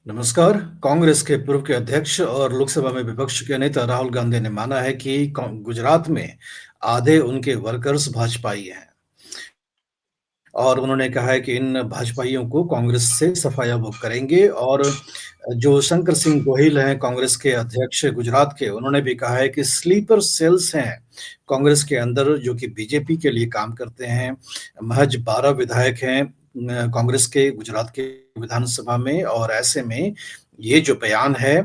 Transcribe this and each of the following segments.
नमस्कार। कांग्रेस के पूर्व के अध्यक्ष और लोकसभा में विपक्ष के नेता राहुल गांधी ने माना है कि गुजरात में आधे उनके वर्कर्स भाजपाई हैं और उन्होंने कहा है कि इन भाजपाइयों को कांग्रेस से सफाया वो करेंगे। और जो शंकर सिंह गोहिल हैं कांग्रेस के अध्यक्ष गुजरात के, उन्होंने भी कहा है कि स्लीपर सेल्स हैं कांग्रेस के अंदर जो कि बीजेपी के लिए काम करते हैं। महज 12 विधायक हैं कांग्रेस के गुजरात के विधानसभा में, और ऐसे में ये जो बयान है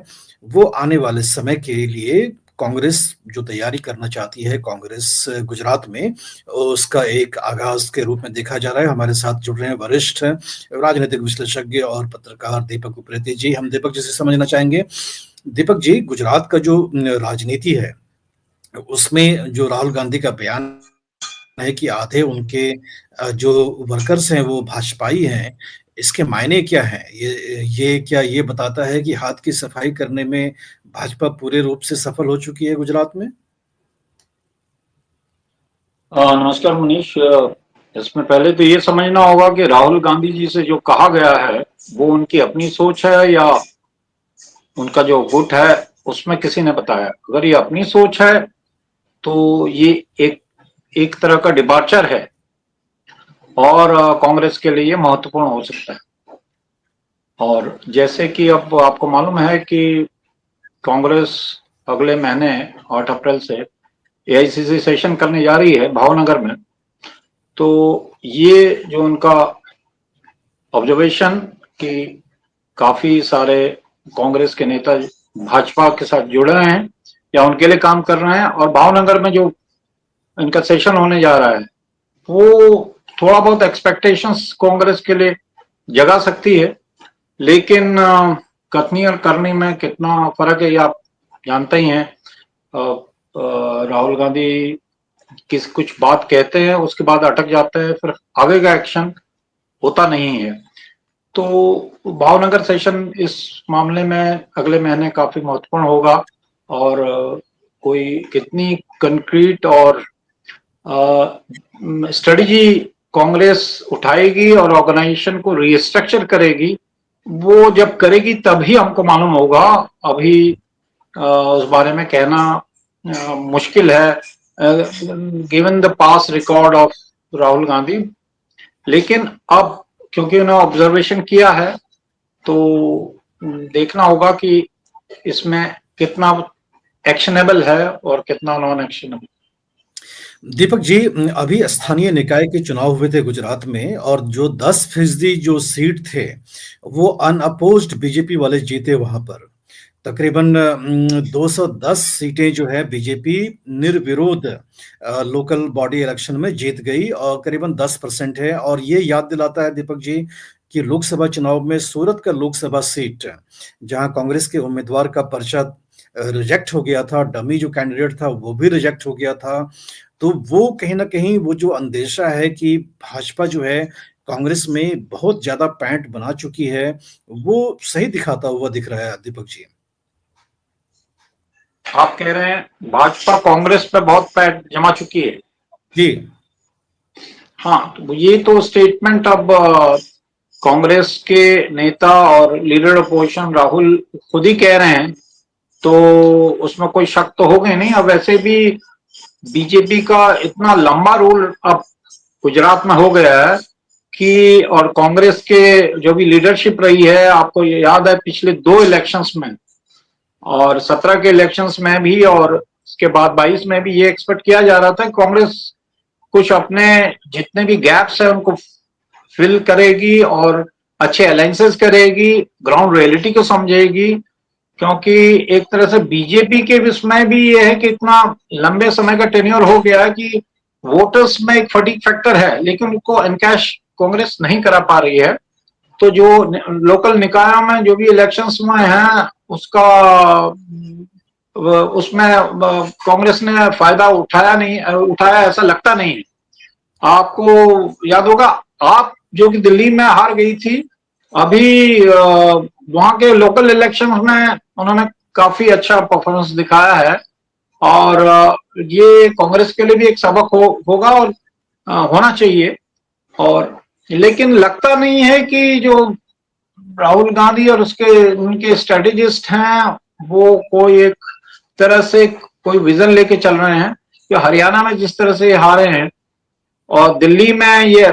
वो आने वाले समय के लिए कांग्रेस जो तैयारी करना चाहती है कांग्रेस गुजरात में, उसका एक आगाज के रूप में देखा जा रहा है। हमारे साथ जुड़ रहे हैं वरिष्ठ राजनीतिक विश्लेषज्ञ और पत्रकार दीपक उप्रेती जी। हम दीपक जी से समझना चाहेंगे। दीपक जी, गुजरात का जो राजनीति है उसमें जो राहुल गांधी का बयान है कि आधे उनके जो वर्कर्स हैं वो भाजपाई हैं, इसके मायने क्या हैं? ये क्या ये बताता है कि हाथ की सफाई करने में भाजपा पूरे रूप से सफल हो चुकी है गुजरात में? नमस्कार मनीष। इसमें पहले तो ये समझना होगा कि राहुल गांधी जी से जो कहा गया है वो उनकी अपनी सोच है या उनका जो गुट है उसमें किसी ने बताया। अगर ये अपनी सोच है तो ये एक एक तरह का डिपार्चर है और कांग्रेस के लिए महत्वपूर्ण हो सकता है। और जैसे कि अब आपको मालूम है कि कांग्रेस अगले महीने 8 अप्रैल से एआईसीसी सेशन करने जा रही है भावनगर में। तो ये जो उनका ऑब्जर्वेशन कि काफी सारे कांग्रेस के नेता भाजपा के साथ जुड़ रहे हैं या उनके लिए काम कर रहे हैं, और भावनगर में जो इनका सेशन होने जा रहा है वो थोड़ा बहुत एक्सपेक्टेशंस कांग्रेस के लिए जगा सकती है। लेकिन कथनी और करनी में कितना फर्क है ये आप जानते ही हैं। राहुल गांधी किस कुछ बात कहते हैं उसके बाद अटक जाते हैं, फिर आगे का एक्शन होता नहीं है। तो भावनगर सेशन इस मामले में अगले महीने काफी महत्वपूर्ण होगा। और कोई कितनी कंक्रीट और स्ट्रेटजी कांग्रेस उठाएगी और ऑर्गेनाइजेशन को रीस्ट्रक्चर करेगी, वो जब करेगी तभी हमको मालूम होगा। अभी उस बारे में कहना मुश्किल है given the past record of Rahul Gandhi. लेकिन अब क्योंकि उन्होंने ऑब्जर्वेशन किया है तो देखना होगा कि इसमें कितना एक्शनेबल है और कितना नॉन एक्शनेबल। दीपक जी, अभी स्थानीय निकाय के चुनाव हुए थे गुजरात में, और जो 10% जो सीट थे वो अनअपोज्ड बीजेपी वाले जीते वहां पर। तकरीबन 210 सीटें जो है बीजेपी निर्विरोध लोकल बॉडी इलेक्शन में जीत गई, और करीबन 10% है। और ये याद दिलाता है दीपक जी कि लोकसभा चुनाव में सूरत का लोकसभा सीट, जहां कांग्रेस के उम्मीदवार का पर्चा रिजेक्ट हो गया था, डमी जो कैंडिडेट था वो भी रिजेक्ट हो गया था। तो वो कहीं ना कहीं वो जो अंदेशा है कि भाजपा जो है कांग्रेस में बहुत ज्यादा पैंट बना चुकी है, वो सही दिखाता हुआ दिख रहा है दीपक जी। आप कह रहे हैं भाजपा कांग्रेस पे बहुत पैठ जमा चुकी है। जी। हाँ, तो ये तो स्टेटमेंट अब कांग्रेस के नेता और लीडर अपोजिशन राहुल खुद ही कह रहे हैं, तो उसमें कोई शक तो हो गए नहीं। अब वैसे भी बीजेपी का इतना लंबा रूल अब गुजरात में हो गया है कि, और कांग्रेस के जो भी लीडरशिप रही है, आपको ये याद है पिछले 2 इलेक्शंस में और 17 के इलेक्शंस में भी और उसके बाद 22 में भी ये एक्सपेक्ट किया जा रहा था कि कांग्रेस कुछ अपने जितने भी गैप्स है उनको फिल करेगी और अच्छे अलायंसेस करेगी, ग्राउंड रियलिटी को समझेगी। क्योंकि एक तरह से बीजेपी के इसमें भी ये है कि इतना लंबे समय का टेन्योर हो गया है कि वोटर्स में एक फटीग फैक्टर है, लेकिन उनको एनकैश कांग्रेस नहीं करा पा रही है। तो जो लोकल निकायों में जो भी इलेक्शंस में है उसका उसमें कांग्रेस ने फायदा उठाया ऐसा लगता नहीं है। आपको याद होगा, आप जो कि दिल्ली में हार गई थी, अभी वहां के लोकल इलेक्शन में उन्होंने काफी अच्छा परफॉर्मेंस दिखाया है। और ये कांग्रेस के लिए भी एक सबक होगा और होना चाहिए। और लेकिन लगता नहीं है कि जो राहुल गांधी और उसके उनके स्ट्रेटेजिस्ट हैं, वो कोई एक तरह से कोई विजन लेके चल रहे हैं कि हरियाणा में जिस तरह से हारे हैं और दिल्ली में ये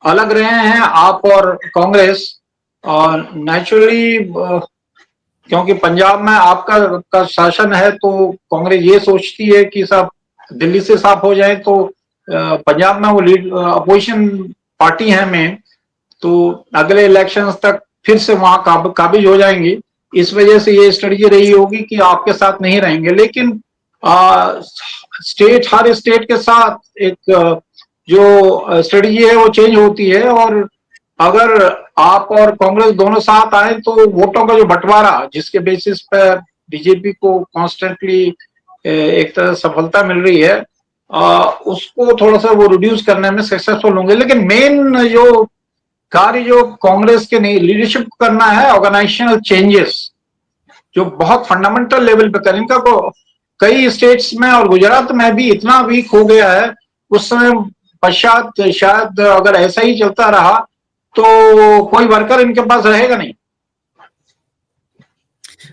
अलग रहे हैं आप और कांग्रेस, और नेचुरली क्योंकि पंजाब में आपका का शासन है तो कांग्रेस ये सोचती है कि सब दिल्ली से साफ हो जाए, तो पंजाब में वो लीड अपोजिशन पार्टी है में, तो अगले इलेक्शंस तक फिर से वहां काबिज हो जाएंगी। इस वजह से ये स्ट्रेटजी रही होगी कि आपके साथ नहीं रहेंगे। लेकिन स्टेट हर स्टेट के साथ एक जो स्ट्रेटजी है वो चेंज होती है, और अगर आप और कांग्रेस दोनों साथ आए तो वोटों का जो बंटवारा जिसके बेसिस पर बीजेपी को कॉन्स्टेंटली एक तरह सफलता मिल रही है, उसको थोड़ा सा वो रिड्यूस करने में सक्सेसफुल होंगे। लेकिन मेन जो कार्य जो कांग्रेस के नहीं लीडरशिप को करना है, ऑर्गेनाइजेशनल चेंजेस जो बहुत फंडामेंटल लेवल पे करें। इनका को कई स्टेट्स में और गुजरात में भी इतना वीक हो गया है, उस समय पश्चात शायद अगर ऐसा ही चलता रहा तो कोई वर्कर इनके पास रहेगा नहीं।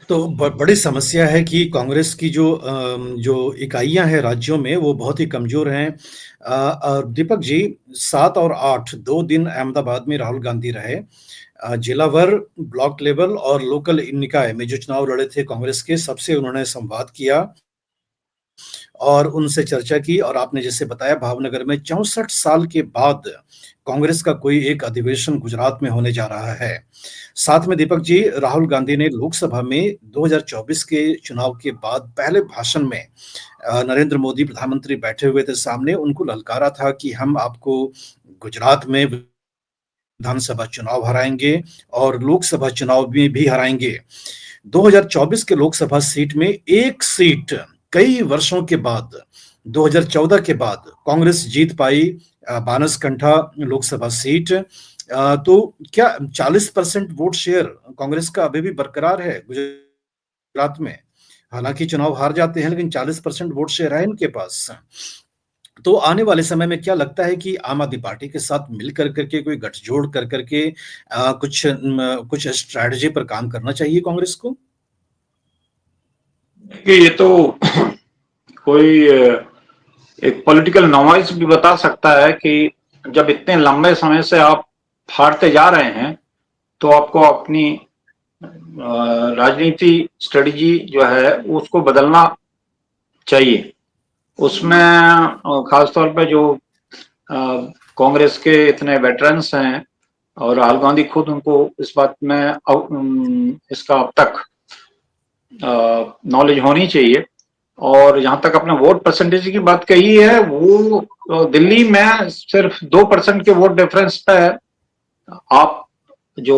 तो बड़ी समस्या है कि कांग्रेस की जो इकाइयां हैं राज्यों में वो बहुत ही कमजोर हैं। और दीपक जी, 7 और 8 2 दिन अहमदाबाद में राहुल गांधी रहे। जिलावर, ब्लॉक लेवल और लोकल निकाय में जो चुनाव लड़े थे कांग्रेस के, सबसे उन्होंने संवाद किया और उनसे चर्चा की। और आपने जैसे बताया, भावनगर में 64 साल के बाद कांग्रेस का कोई एक अधिवेशन गुजरात में होने जा रहा है। साथ में दीपक जी, राहुल गांधी ने लोकसभा में 2024 के चुनाव के बाद पहले भाषण में नरेंद्र मोदी प्रधानमंत्री बैठे हुए थे सामने, उनको ललकारा था कि हम आपको गुजरात में विधानसभा चुनाव हराएंगे और लोकसभा चुनाव में भी हराएंगे। 2024 के लोकसभा सीट में एक सीट कई वर्षों के बाद 2014 के बाद कांग्रेस जीत पाई, बानसकंठा लोकसभा सीट। तो क्या 40% वोट शेयर कांग्रेस का अभी भी बरकरार है गुजरात में? हालांकि चुनाव हार जाते हैं लेकिन 40% वोट शेयर है इनके पास। तो आने वाले समय में क्या लगता है कि आम आदमी पार्टी के साथ मिलकर करके कोई गठजोड़ कर करके कुछ स्ट्रैटेजी पर काम करना चाहिए कांग्रेस को? कि ये तो कोई एक पॉलिटिकल नॉइज भी बता सकता है कि जब इतने लंबे समय से आप हारते जा रहे हैं तो आपको अपनी राजनीति स्ट्रेटजी जो है उसको बदलना चाहिए। उसमें खासतौर पे जो कांग्रेस के इतने वेटरन्स हैं और राहुल गांधी खुद उनको इस बात में इसका अब तक नॉलेज होनी चाहिए। और जहां तक अपने वोट परसेंटेज की बात कही है, वो दिल्ली में सिर्फ 2% के वोट डिफरेंस पे आप जो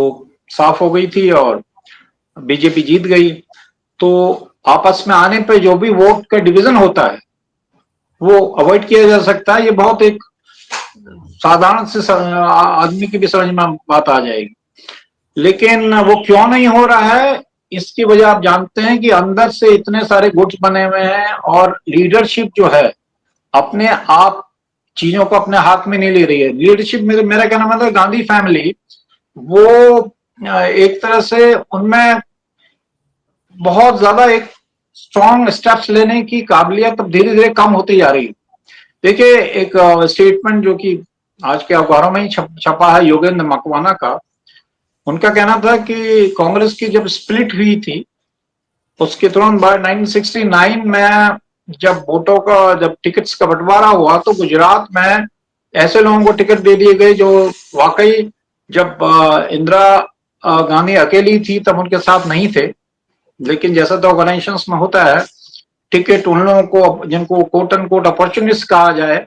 साफ हो गई थी और बीजेपी जीत गई। तो आपस में आने पे जो भी वोट का डिवीजन होता है वो अवॉइड किया जा सकता है। ये बहुत एक साधारण से आदमी की भी समझ में बात आ जाएगी। लेकिन वो क्यों नहीं हो रहा है, इसकी वजह आप जानते हैं कि अंदर से इतने सारे गुट्स बने हुए हैं और लीडरशिप जो है अपने आप चीजों को अपने हाथ में नहीं ले रही है। लीडरशिप में मेरा कहना मतलब गांधी फैमिली वो एक तरह से उनमें बहुत ज्यादा एक स्ट्रॉन्ग स्टेप्स लेने की काबिलियत अब धीरे धीरे कम होती जा रही है। देखिए, एक स्टेटमेंट जो कि आज के अखबारों में ही छपा है योगेंद्र मकवाना का। उनका कहना था कि कांग्रेस की जब स्प्लिट हुई थी उसके तुरंत बाद 1969 में जब वोटों का जब टिकट्स का बंटवारा हुआ तो गुजरात में ऐसे लोगों को टिकट दे दिए गए जो वाकई जब इंदिरा गांधी अकेली थी तब उनके साथ नहीं थे। लेकिन जैसा तो ऑर्गेनाइजेशंस में होता है, टिकट उन लोगों को जिनको कोट एंड कोट अपॉर्चुनिस्ट कहा जाए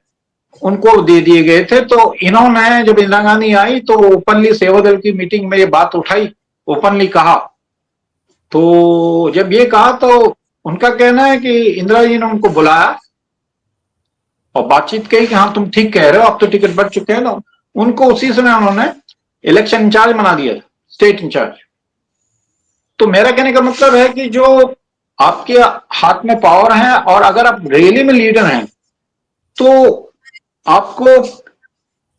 उनको दे दिए गए थे। तो इन्होंने जब इंदिरा गांधी आई तो ओपनली सेवा दल की मीटिंग में ये बात उठाई, ओपनली कहा। तो जब ये कहा तो उनका कहना है कि इंदिरा जी ने उनको बुलाया और बातचीत कही कि हाँ तुम ठीक कह रहे हो, अब तो टिकट बढ़ चुके हैं ना। उनको उसी समय उन्होंने इलेक्शन इंचार्ज बना दिया, स्टेट इंचार्ज। तो मेरा कहने का मतलब है कि जो आपके हाथ में पावर है और अगर आप रैली में लीडर हैं तो आपको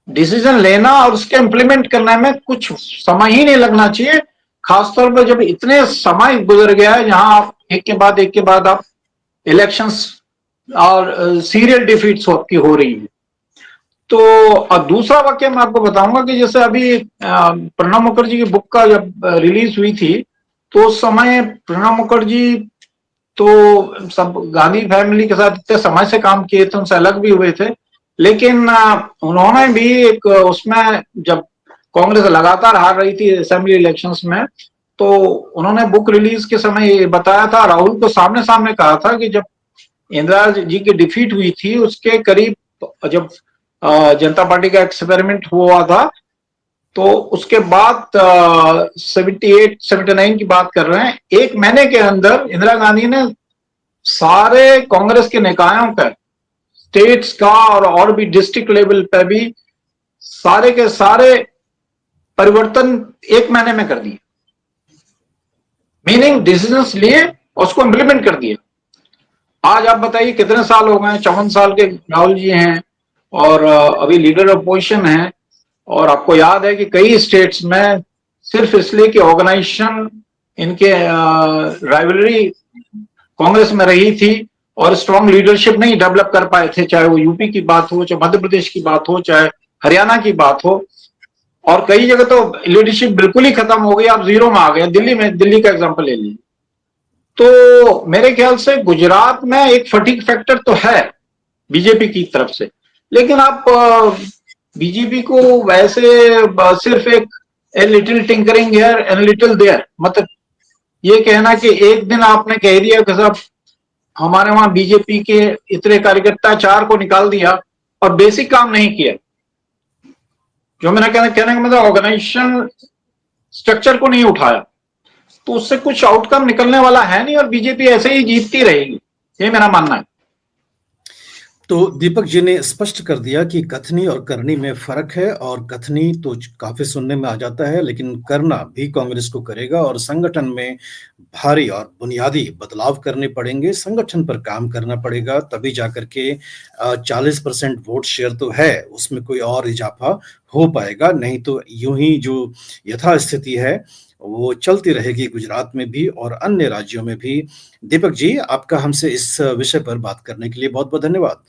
डिसीजन लेना और उसके इम्प्लीमेंट करने में कुछ समय ही नहीं लगना चाहिए, खासतौर पर जब इतने समय गुजर गया है जहां आप एक के बाद आप इलेक्शंस और सीरियल डिफीट्स आपकी हो रही है। तो दूसरा वाक्य मैं आपको बताऊंगा कि जैसे अभी प्रणब मुखर्जी की बुक का जब रिलीज हुई थी, तो उस समय प्रणब मुखर्जी तो सब गांधी फैमिली के साथ इतने समय से काम किए थे, उनसे अलग भी हुए थे, लेकिन उन्होंने भी एक उसमें जब कांग्रेस लगातार हार रही थी असेंबली इलेक्शंस में, तो उन्होंने बुक रिलीज के समय ये बताया था, राहुल को सामने सामने कहा था कि जब इंदिरा जी की डिफीट हुई थी उसके करीब जब जनता पार्टी का एक्सपेरिमेंट हुआ था, तो उसके बाद 78 79 की बात कर रहे हैं, एक महीने के अंदर इंदिरा गांधी ने सारे कांग्रेस के निकायों का, स्टेट्स का और भी डिस्ट्रिक्ट लेवल पे भी सारे के सारे परिवर्तन एक महीने में कर दिए, मीनिंग डिसीजंस लिए और उसको इंप्लीमेंट कर दिए। आज आप बताइए कितने साल हो गए, 54 साल के राहुल जी हैं और अभी लीडर ऑफ पोजिशन है, और आपको याद है कि कई स्टेट्स में सिर्फ इसलिए कि ऑर्गेनाइजेशन इनके राइवलरी कांग्रेस में रही थी और स्ट्रॉन्ग लीडरशिप नहीं डेवलप कर पाए थे, चाहे वो यूपी की बात हो, चाहे मध्य प्रदेश की बात हो, चाहे हरियाणा की बात हो, और कई जगह तो लीडरशिप बिल्कुल ही खत्म हो गई, आप जीरो में आ गए। दिल्ली में, दिल्ली का एग्जांपल ले लीजिए। तो मेरे ख्याल से गुजरात में एक फटीग फैक्टर तो है बीजेपी की तरफ से, लेकिन आप बीजेपी को वैसे सिर्फ एक a little tinkering here and little there, मतलब ये कहना कि एक दिन आपने कह दिया कि साहब हमारे वहां बीजेपी के इतने कार्यकर्ता 4 को निकाल दिया और बेसिक काम नहीं किया, जो मेरा कहने का मतलब ऑर्गेनाइजेशन स्ट्रक्चर को नहीं उठाया, तो उससे कुछ आउटकम निकलने वाला है नहीं और बीजेपी ऐसे ही जीतती रहेगी, ये मेरा मानना है। तो दीपक जी ने स्पष्ट कर दिया कि कथनी और करनी में फर्क है, और कथनी तो काफी सुनने में आ जाता है, लेकिन करना भी कांग्रेस को करेगा और संगठन में भारी और बुनियादी बदलाव करने पड़ेंगे, संगठन पर काम करना पड़ेगा, तभी जाकर के 40% वोट शेयर तो है उसमें कोई और इजाफा हो पाएगा, नहीं तो यूं ही जो यथास्थिति है वो चलती रहेगी गुजरात में भी और अन्य राज्यों में भी। दीपक जी, आपका हमसे इस विषय पर बात करने के लिए बहुत बहुत धन्यवाद।